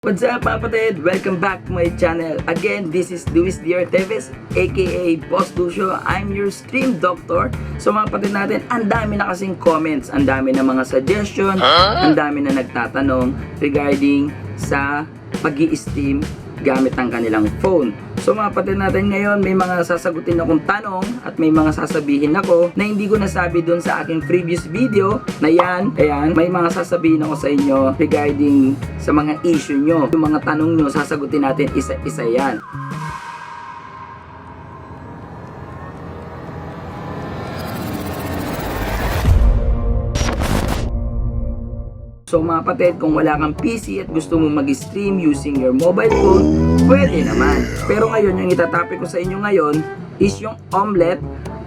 What's up mga kapatid? Welcome back to my channel. Again, this is Luis D. Orteves, aka Boss Lucio. I'm your stream doctor. So mga kapatid natin, ang dami na kasing comments, ang dami na mga suggestion, ang dami na nagtatanong regarding sa pag-i-stream gamit ang kanilang phone. So mga kapatid natin, ngayon may mga sasagutin akong tanong at may mga sasabihin ako na hindi ko nasabi dun sa aking previous video na yan. Ayan, may mga sasabihin ako sa inyo regarding sa mga issue nyo. Yung mga tanong nyo, sasagutin natin isa-isa yan. So mga kapatid, kung wala kang PC at gusto mo mag-stream using your mobile phone, pwede naman. Pero ngayon, yung itatopic ko sa inyo ngayon is yung Omelette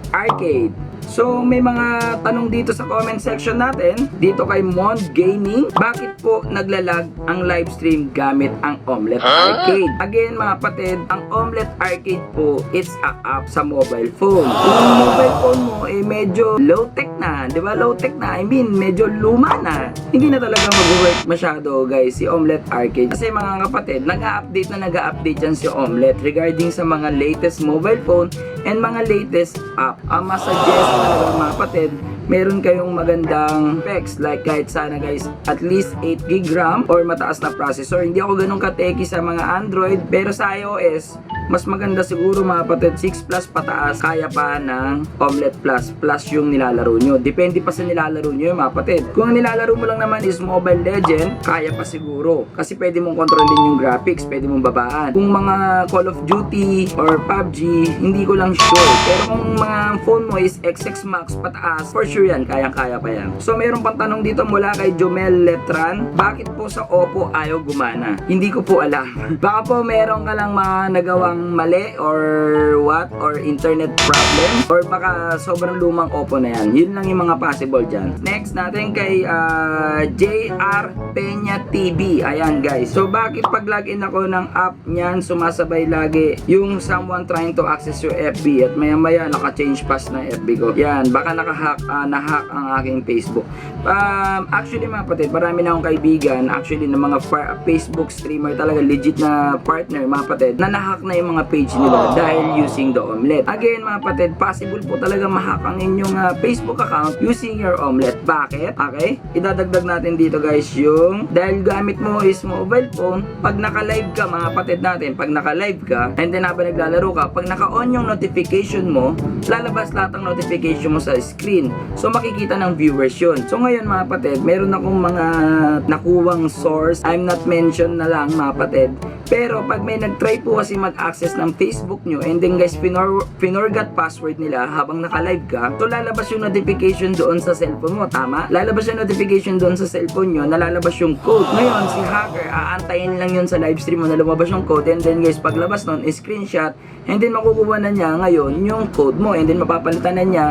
Arcade. So may mga tanong dito sa comment section natin, dito kay Mond Gaming, bakit po naglalag ang live stream gamit ang Omelette Arcade? Again mga kapatid, ang Omelette Arcade po, it's a app sa mobile phone. Kung yung mobile phone mo eh medyo low tech na, di ba? Low tech na, I mean medyo luma na. Hindi na talaga mag-work masyado guys si Omelette Arcade. Kasi mga kapatid, nag-a-update yan si Omelette regarding sa mga latest mobile phone and mga latest app. Ang masuggest talaga mga kapatid, meron kayong magandang specs like kahit sana guys at least 8 GB RAM or mataas na processor. Hindi ako ganun kateki sa mga Android, pero sa iOS mas maganda siguro mga kapatid 6 plus pataas, kaya pa ng Omelette Plus yung nilalaro nyo. Depende pa sa nilalaro nyo mga kapatid. Kung ang nilalaro mo lang naman is Mobile Legend, kaya pa siguro kasi pwede mong kontrolin yung graphics, pwede mong babaan. Kung mga Call of Duty or PUBG, hindi ko lang sure, pero kung mga phone mo is XX Max pataas, for sure yan, kayang-kaya pa yan. So meron pang tanong dito mula kay Jomel Letran, bakit po sa Oppo ayaw gumana? Hindi ko po alam. Baka po meron ka lang mga nagawang mali or what, or internet problem, or baka sobrang lumang Oppo na yan. Yun lang yung mga possible dyan. Next natin kay JR Peña TV. Ayan guys, so bakit pag login ako ng app niyan sumasabay lagi yung someone trying to access your FB at maya maya naka-change pass na FB ko? Yan, baka naka-hack ang aking Facebook. Actually mga kapatid, marami na akong kaibigan actually ng mga Facebook streamer, talaga legit na partner mga kapatid, na nahack na yung mga page nila dahil using the Omelette. Again mga kapatid, possible po talaga mahack ang inyong Facebook account using your Omelette. Bakit? Okay, idadagdag natin dito guys yung dahil gamit mo is mobile phone, pag naka-live ka mga kapatid natin, pag naka-live ka and then habang naglalaro ka, pag naka-on yung notification mo, lalabas lahat ng notification mo sa screen. So makikita ng viewers yun. So ngayon mga kapatid, meron akong mga nakuwang source, I'm not mention na lang mga kapatid, pero pag may nag-try po kasi mag-access ng Facebook nyo and then guys pinorgat password nila habang naka-live ka, so lalabas yung notification doon sa cellphone mo, tama? Lalabas yung notification doon sa cellphone nyo, nalalabas yung code. Ngayon si hacker, aantayin lang yun sa live stream mo na lumabas yung code and then guys paglabas nun, screenshot and then makukuha na niya ngayon yung code mo and then mapapalitan na niya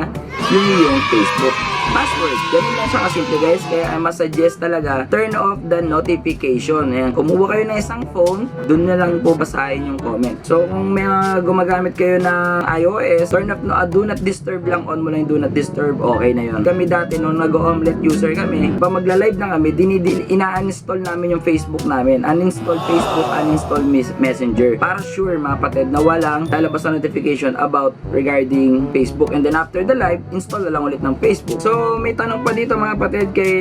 yung Facebook password. Ganun lang siya kasimple guys. Kaya I must suggest talaga, turn off the notification. Ayan, kumuha kayo ng isang phone, dun na lang po basahin yung comment. So kung may gumagamit kayo ng iOS, turn off do not disturb lang, on mo lang yung do not disturb, okay na yun. Kami dati nung nag-Omelette user kami, pa magla-live na kami, ina-uninstall namin yung Facebook namin. Uninstall Facebook, uninstall Messenger. Para sure mga kapatid na walang lalabas na notification about regarding Facebook. And then after the live, install na lang ulit ng Facebook. So may tanong pa dito mga kapatid kay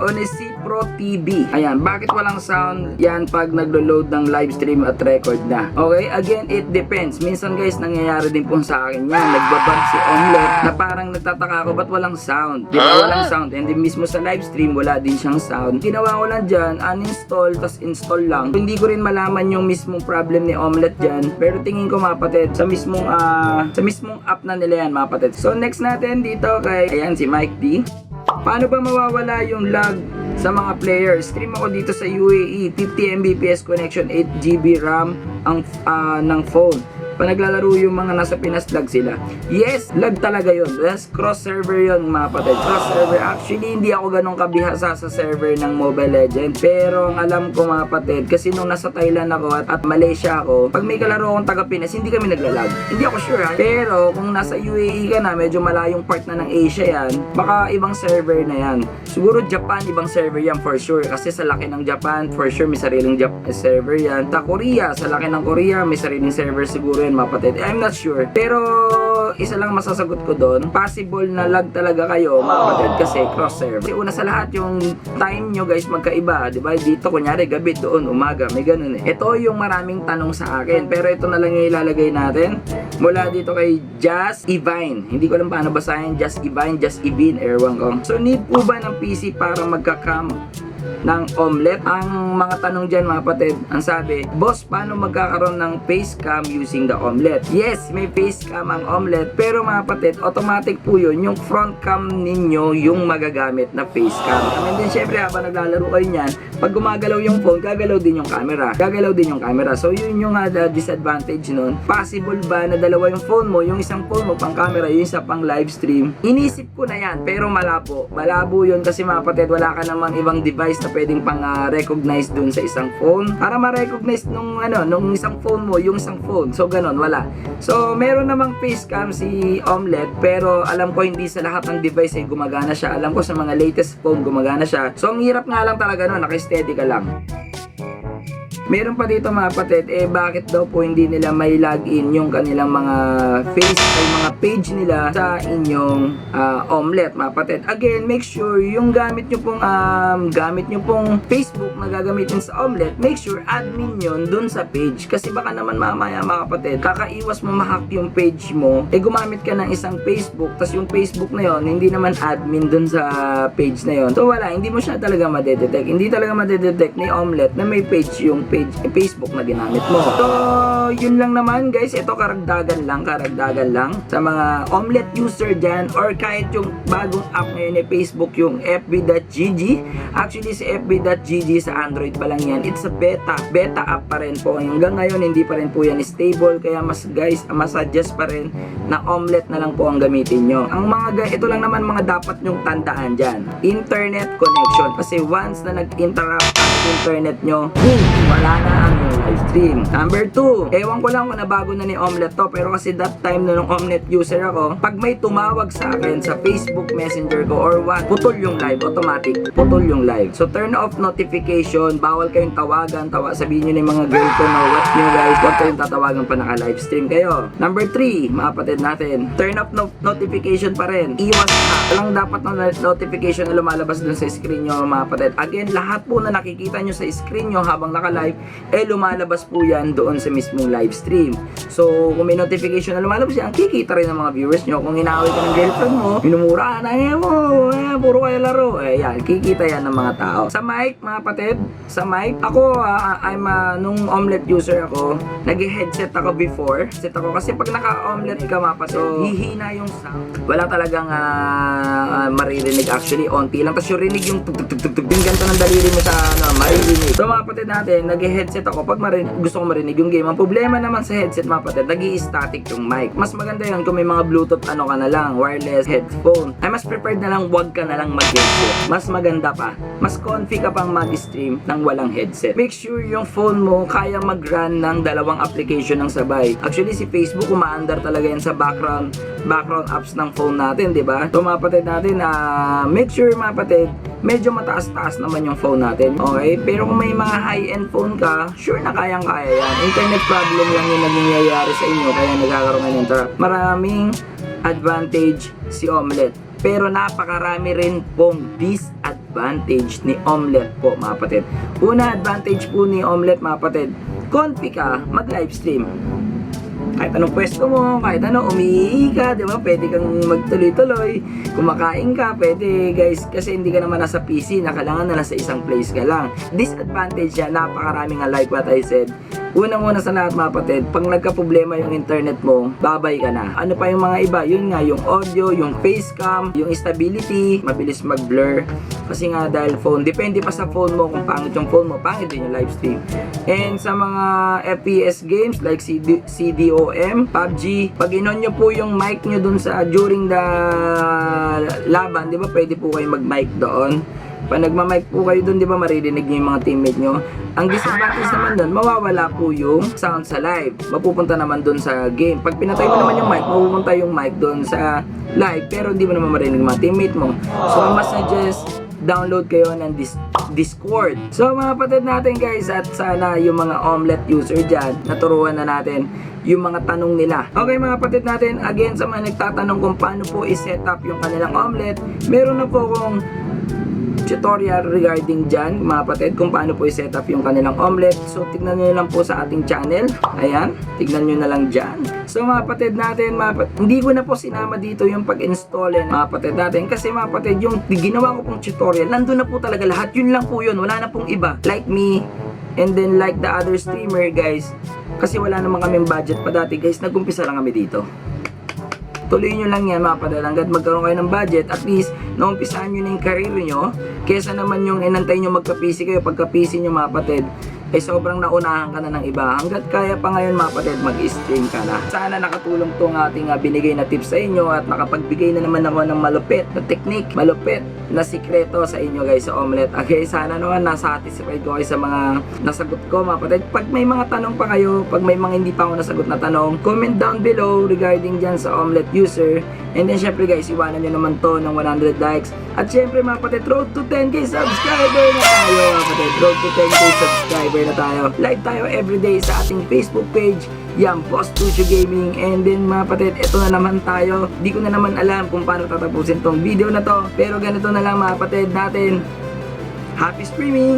Onesi Pro TV. Ayan, bakit walang sound yan pag naglo-load ng live stream at record na? Okay, again, it depends. Minsan guys, nangyayari din po sa akin yan. Nagbabag si Omelette na parang nagtataka ako, ba't walang sound? Di ba walang sound? And then mismo sa live stream, wala din siyang sound. Ginawa ko lang dyan, uninstall, tas install lang. So, hindi ko rin malaman yung mismong problem ni Omelette dyan. Pero tingin ko mga kapatid, sa mismong app na nila yan mga kapatid. So next natin dito kay, ayan si Mike D. Paano ba mawawala yung lag sa mga players? Stream ako dito sa UAE, 50 Mbps connection, 8 GB RAM ang ng phone. pa naglalaro yung mga nasa Pinas, lag sila. Yes, lag talaga yun. Yes, cross server yun mga kapatid. Cross server. Actually, hindi ako ganun kabihasa sa server ng Mobile Legends. Pero ang alam ko mga kapatid, kasi nung nasa Thailand ako at Malaysia ako, pag may kalaro akong taga Pinas, hindi kami naglalag. Hindi ako sure ha. Pero kung nasa UAE ka na, medyo malayong part na ng Asia yan, baka ibang server na yan. Siguro Japan, ibang server yan for sure. Kasi sa laki ng Japan, for sure may sariling server yan. Ta Korea, sa laki ng Korea, may sariling server siguro yan mga kapatid. I'm not sure. Pero isa lang masasagot ko doon, possible na lag talaga kayo mga kapatid kasi cross server. Kasi una sa lahat yung time nyo guys magkaiba, di ba? Dito kunyari gabi, doon umaga, may ganun eh. Ito yung maraming tanong sa akin, pero ito na lang yung ilalagay natin mula dito kay Just Evine. Hindi ko alam paano basahin, Just Evine, Just Evine, ewan ko. So need po ba ng PC para magka-cam ng omelet? Ang mga tanong dyan mga kapatid, ang sabi, boss, paano magkakaroon ng face cam using the omelet? Yes, may face cam ang omelet, pero mga kapatid, automatic po yun, yung front cam ninyo yung magagamit na face cam. And then syempre habang naglalaro kayo nyan, pag gumagalaw yung phone, gagalaw din yung camera. Gagalaw din yung camera. So yun yung disadvantage nun. Possible ba na dalawa yung phone mo, yung isang phone mo pang camera, yung isa pang live stream? Inisip ko na yan, pero malabo. Malabo yun kasi mga kapatid, wala ka namang ibang device na pwedeng pang recognize dun sa isang phone para ma-recognize nung isang phone mo yung isang phone. So ganon, wala. So meron namang face cam si Omelet, pero alam ko hindi sa lahat ng device ay gumagana siya. Alam ko sa mga latest phone gumagana siya. So ang hirap nga lang talaga no, naka-steady ka lang. Meron pa dito mga kapatid, bakit daw po hindi nila may login yung kanilang mga face ay mga page nila sa inyong Omelet mga kapatid. Again, make sure yung gamit nyo pong Facebook na gagamitin sa Omelet, make sure admin yun dun sa page. Kasi baka naman mamaya mga kapatid, kakaiwas mo ma-hack yung page mo, gumamit ka ng isang Facebook, tas yung Facebook na yon hindi naman admin dun sa page na yon. So wala, hindi mo siya talaga madedetect. Hindi talaga madedetect ni Omelet na may page yung Facebook na ginamit mo. So, yun lang naman guys. Ito karagdagan lang sa mga Omelet user dyan or kahit yung bagong app ngayon ni Facebook, yung fb.gg. Actually, si fb.gg sa Android pa lang yan. It's a beta app pa rin po. Hanggang ngayon, hindi pa rin po yan stable. Kaya mas suggest pa rin na Omelet na lang po ang gamitin nyo. Ang ito lang naman mga dapat nyong tandaan dyan. Internet connection. Kasi once na nag-interrupt ang internet nyo, wala na ang live stream. Number 2, ewan ko lang kung nabago na ni Omelet to, pero kasi that time nung Omelet user ako, pag may tumawag sa akin sa Facebook Messenger ko or what, putol yung live, automatic, putol yung live. So turn off notification, bawal kayong tawagan, sabihin nyo ng mga girl ko na what nyo guys, huwag kayong tatawagan pa naka-live stream kayo. Number 3, mga kapatid natin, turn off notification pa rin. Iwas na. Walang dapat na notification na lumalabas dun sa screen nyo mga kapatid. Again, lahat po na nakikita nyo sa screen nyo habang naka-live, lumalabas po yan doon sa mismong live stream. So, kung may notification na lumalabas yan, kikita rin ng mga viewers nyo. Kung inaaway ka ng girlfriend mo, minumura ka na mo, puro kayo laro. Yan, kikita yan ng mga tao. Sa mic, mga kapatid, sa mic, ako, nung Omelet user ako, nag-headset ako before. Headset ako kasi pag naka-Omelet ka, mga kapatid, hihina yung sound. Wala talagang maririnig actually, onti lang. Tapos yung rinig yung tug-tug-tug-tug, yung ganito ng daliri mo sa maririnig. So, mga kapatid natin, nag-headset ako pag gusto ko marinig yung game. Ang problema naman sa headset mga kapatid, nag-i-static yung mic. Mas maganda yun kung may mga Bluetooth ka na lang, wireless headphone. Ay mas prepared na lang, wag ka na lang mag-headset. Mas maganda pa. Mas comfy ka pang mag-stream ng walang headset. Make sure yung phone mo kaya mag-run ng dalawang application ng sabay. Actually si Facebook umaandar talaga yan sa background apps ng phone natin, di ba? So mga kapatid natin, make sure mga kapatid, medyo mataas-taas naman yung phone natin. Okay? Pero kung may mga high-end phone ka, sure na kayang-kaya yan. Internet problem lang yung nangyayari sa inyo, kaya nagkakaroon ng interrupt. Maraming advantage si Omelet. Pero napakarami rin pong disadvantage ni Omelet po, mga kapatid. Una advantage po ni Omelet, mga kapatid, comfy ka mag-live stream. Kahit anong pwesto mo, kahit ano, umiihi ka, di ba? Pwede kang magtuloy-tuloy. Kumakain ka, pwede guys. Kasi hindi ka naman nasa PC, kailangan na nasa isang place ka lang. Disadvantage niya, napakarami nga like what I said. Unang-una sa lahat mga kapatid, pag nagka-problema yung internet mo, babay ka na. Ano pa yung mga iba? Yun nga, yung audio, yung facecam, yung stability, mabilis mag-blur. Kasi nga dahil phone, depende pa sa phone mo kung pangit yung phone mo, pangit din yung live stream. And sa mga FPS games like CDOM, PUBG, pag inon nyo po yung mic nyo dun sa during the laban, di ba pwede po kayo mag-mic doon? Pag nagma-mic po kayo doon, di ba maririnig nyo yung mga teammate nyo? Ang disadvantage naman doon, mawawala po yung sound sa live. Mapupunta naman doon sa game. Pag pinatay mo naman yung mic, mapupunta yung mic doon sa live. Pero hindi mo naman marinig yung mga teammate mo. So, mas suggest, download kayo ng Discord. So, mga kapatid natin guys, at sana yung mga omelet user dyan, naturuan na natin yung mga tanong nila. Okay mga kapatid natin, again sa mga nagtatanong kung paano po i-set up yung kanilang omelet, meron na po akong tutorial regarding dyan mga kapatid kung paano po i-set up yung kanilang omelet. So tignan nyo lang po sa ating channel. Ayan, tignan nyo na lang dyan. So mga kapatid natin, hindi ko na po sinama dito yung pag-install mga kapatid natin kasi mga kapatid yung ginawa ko pong tutorial, nandun na po talaga lahat. Yun lang po yun, wala na pong iba. Like me and then like the other streamer guys, kasi wala naman kaming budget pa dati guys, nag-umpisa lang kami dito. Tuloy nyo lang yan mga kapatid, hanggat magkaroon kayo ng budget, at least naumpisahan nyo na yung career nyo, kesa naman yung inantay nyo magka-PC kayo, pagka-PC nyo mga kapatid, eh sobrang naunahan ka na ng iba. Hanggat kaya pa ngayon mga kapatid, mag-stream ka na. Sana nakatulong tong ating binigay na tips sa inyo at nakapagbigay na naman ako ng malupit na technique, malupit na sikreto sa inyo guys sa omelet. Okay, sana naman nasatisfied ko kayo sa mga nasagot ko mga kapatid. Pag may mga tanong pa kayo, pag may mga hindi pa ako nasagot na tanong, comment down below regarding dyan sa omelet user. And then syempre guys, iwanan nyo naman to ng 100 likes. At syempre mga kapatid, road to 10k subscriber na tayo mga kapatid. Road to 10k subscriber na tayo. Live tayo everyday sa ating Facebook page, yan, Boss Tucio Gaming. And then mga kapatid, ito na naman tayo. Di ko na naman alam kung paano tatapusin tong video na to, pero ganito na lang mga kapatid natin. Happy streaming!